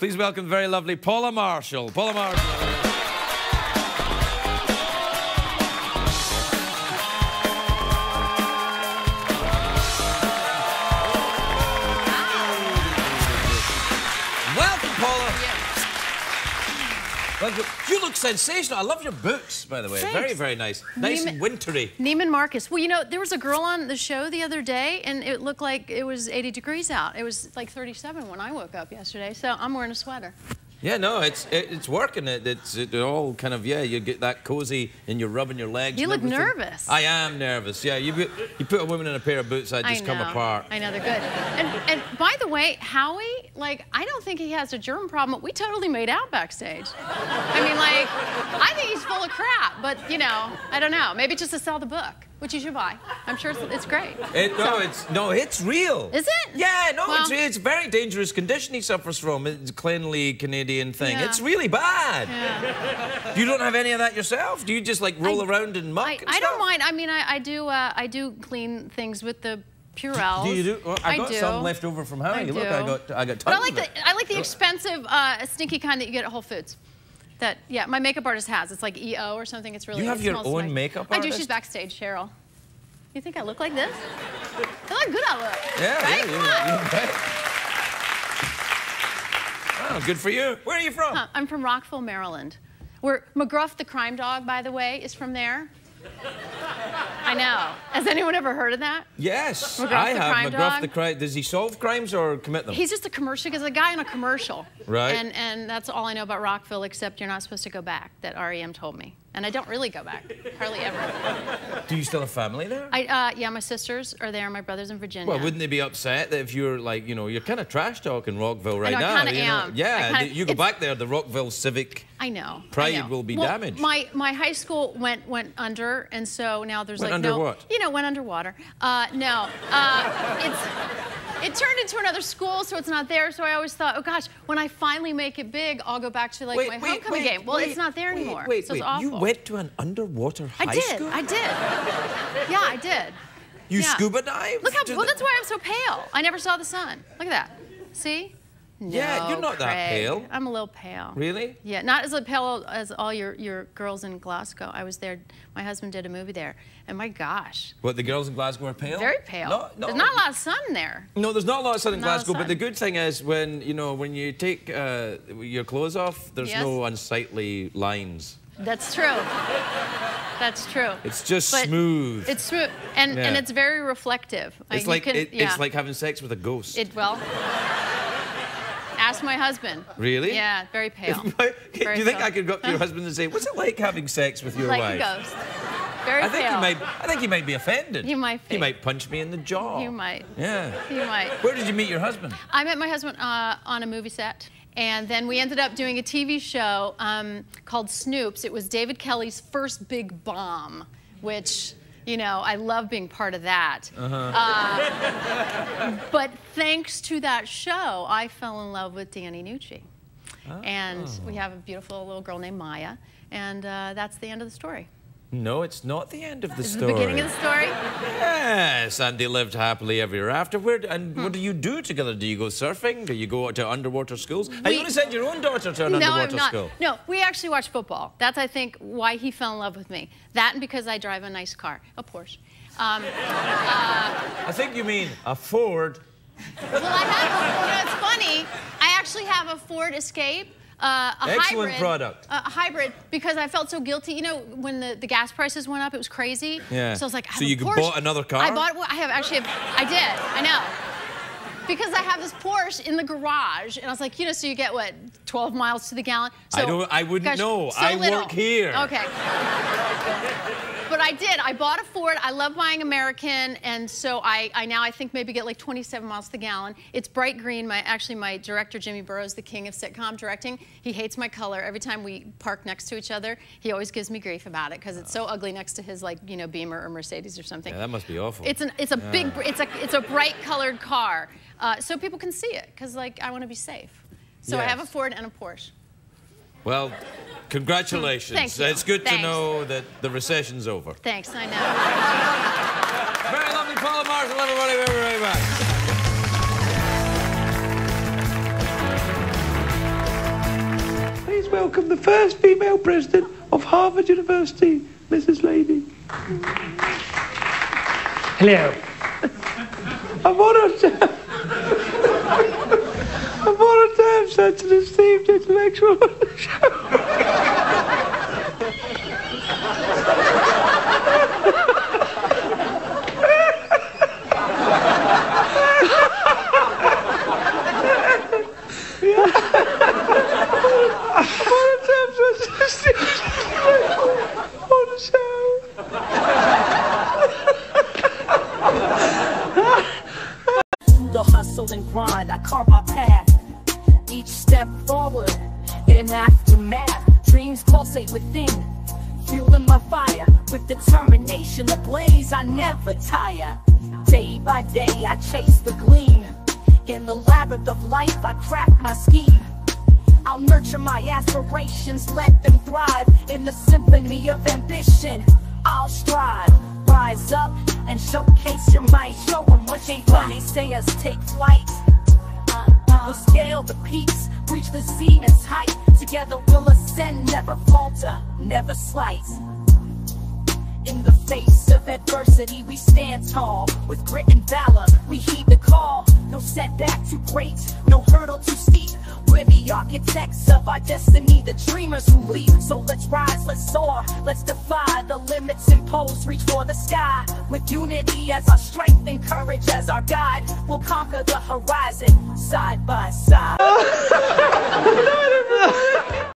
Please welcome the very lovely Paula Marshall. Paula Marshall. You look sensational. I love your boots, by the way. Thanks. Very, very nice. Nice and wintry. Neiman Marcus. Well, you know, there was a girl on the show the other day, and it looked like it was 80 degrees out. It was like 37 when I woke up yesterday, so I'm wearing a sweater. Yeah, no, it's working. It's all kind of, yeah, you get that cozy and you're rubbing your legs. You look nervous. I am nervous, yeah. You put a woman in a pair of boots, I'd just come apart. I know, they're good. And by the way, Howie, like, I don't think he has a germ problem. We totally made out backstage. I mean, like, I think he's full of crap, but, you know, I don't know. Maybe just to sell the book, which you should buy. I'm sure it's great. It's real. Is it? Yeah, no, well, it's a very dangerous condition he suffers from. It's a cleanly Canadian thing. Yeah. It's really bad. Yeah. You don't have any of that yourself? Do you just like roll around in muck and stuff? I don't mind. I mean, I do clean things with the Purells. Do you do? Well, I got some left over from Howie. Look, I got tons of it. I like the expensive, stinky kind that you get at Whole Foods. That, yeah, my makeup artist has. It's like EO or something. It's really. You have your own makeup artist? I do. She's backstage, Cheryl. You think I look like this? Look how good I look. Yeah, right? yeah, oh, good for you. Where are you from? I'm from Rockville, Maryland. Where McGruff the crime dog, by the way, is from there. I know. Has anyone ever heard of that? Yes, McGruff I the have. crime McGruff dog? the crime. Does he solve crimes or commit them? He's just a commercial. He's a guy in a commercial. Right. And that's all I know about Rockville, except you're not supposed to go back. That REM told me. And I don't really go back. Hardly ever. Do you still have family there? Yeah, my sisters are there. My brother's in Virginia. Well, wouldn't they be upset that if you're like, you know, you're kind of trash talking Rockville right now? I kind of am. Yeah, you go back there, the Rockville civic pride will be damaged. My high school went under, and so now there's went under what? You know, went underwater. It turned into another school, so it's not there. So I always thought, oh gosh, when I finally make it big, I'll go back to like my homecoming game. Well, it's not there anymore. So it's awful. You went to an underwater high school? I did. Yeah, I did. You scuba dived? Look how. Well, that's why I'm so pale. I never saw the sun. Look at that. See? No, yeah, you're not that pale. I'm a little pale. Really? Yeah, not as pale as all your girls in Glasgow. I was there. My husband did a movie there, and my gosh. What, the girls in Glasgow are pale? Very pale. No, there's not a lot of sun there. No, there's not a lot of sun in Glasgow, but the good thing is when you take your clothes off, there's no unsightly lines. That's true. That's true. It's just smooth. It's smooth, and it's very reflective. It's like it's like having sex with a ghost. Ask my husband. Really? Yeah, very pale. Do you think I could go up to your husband and say, "What's it like having sex with your wife?" Like a ghost. Very pale. I think he might be offended. He might be. He might punch me in the jaw. You might. Yeah. You might. Where did you meet your husband? I met my husband on a movie set. And then we ended up doing a TV show called Snoops. It was David Kelly's first big bomb, which, you know, I love being part of that. But thanks to that show, I fell in love with Danny Nucci. And we have a beautiful little girl named Maya. And that's the end of the story. No, it's not the end of the story. Is it the beginning of the story? Yes, and they lived happily ever after. And what do you do together? Do you go surfing? Do you go to underwater schools? Have you only sent your own daughter to an underwater school? No, we actually watch football. That's, I think, why he fell in love with me. That and because I drive a nice car, a Porsche. I think you mean a Ford. Well, I have, you know, it's funny. I actually have a Ford Escape. Excellent product. A hybrid, because I felt so guilty. You know, when the gas prices went up, it was crazy. Yeah. So I was like, so you bought another car? I bought. Well, I did. I know. Because I have this Porsche in the garage, and I was like, you know, so you get what, 12 miles to the gallon? So, I wouldn't know. So I work here. Okay. But I did. I bought a Ford. I love buying American, and so I now I think maybe get like 27 miles to the gallon. It's bright green. Actually, my director Jimmy Burrows, the king of sitcom directing, he hates my color. Every time we park next to each other, he always gives me grief about it because it's so ugly next to his, like, you know, Beamer or Mercedes or something. Yeah, that must be awful. It's a bright colored car, so people can see it because, like, I want to be safe. So I have a Ford and a Porsche. Well, congratulations. Thank you. It's good to know that the recession's over. Thanks, I know. Very lovely Paula Marshall, everybody. We'll be right back. welcome the first female president of Harvard University, Mrs. Lady. Hello. I'm honoured to have such an esteemed intellectual on the show. The hustle and grind, I carve my path. Each step forward, in aftermath. Dreams pulsate within, fueling my fire. With determination ablaze, I never tire. Day by day, I chase the gleam. In the labyrinth of life, I craft my scheme. I'll nurture my aspirations, let them thrive. In the symphony of ambition, I'll strive. Rise up and showcase your might. Show them what they want. They say us take flight. We'll scale the peaks, reach the zenith's height. Together we'll ascend, never falter, never slight. In the face of adversity, we stand tall. With grit and valor, we heed the call. No setback too great, no hurdle too steep. We're the architects of our destiny, the dreamers who lead. So let's rise, let's soar, let's defy the limits imposed. Reach for the sky, with unity as our strength and courage as our guide. We'll conquer the horizon, side by side.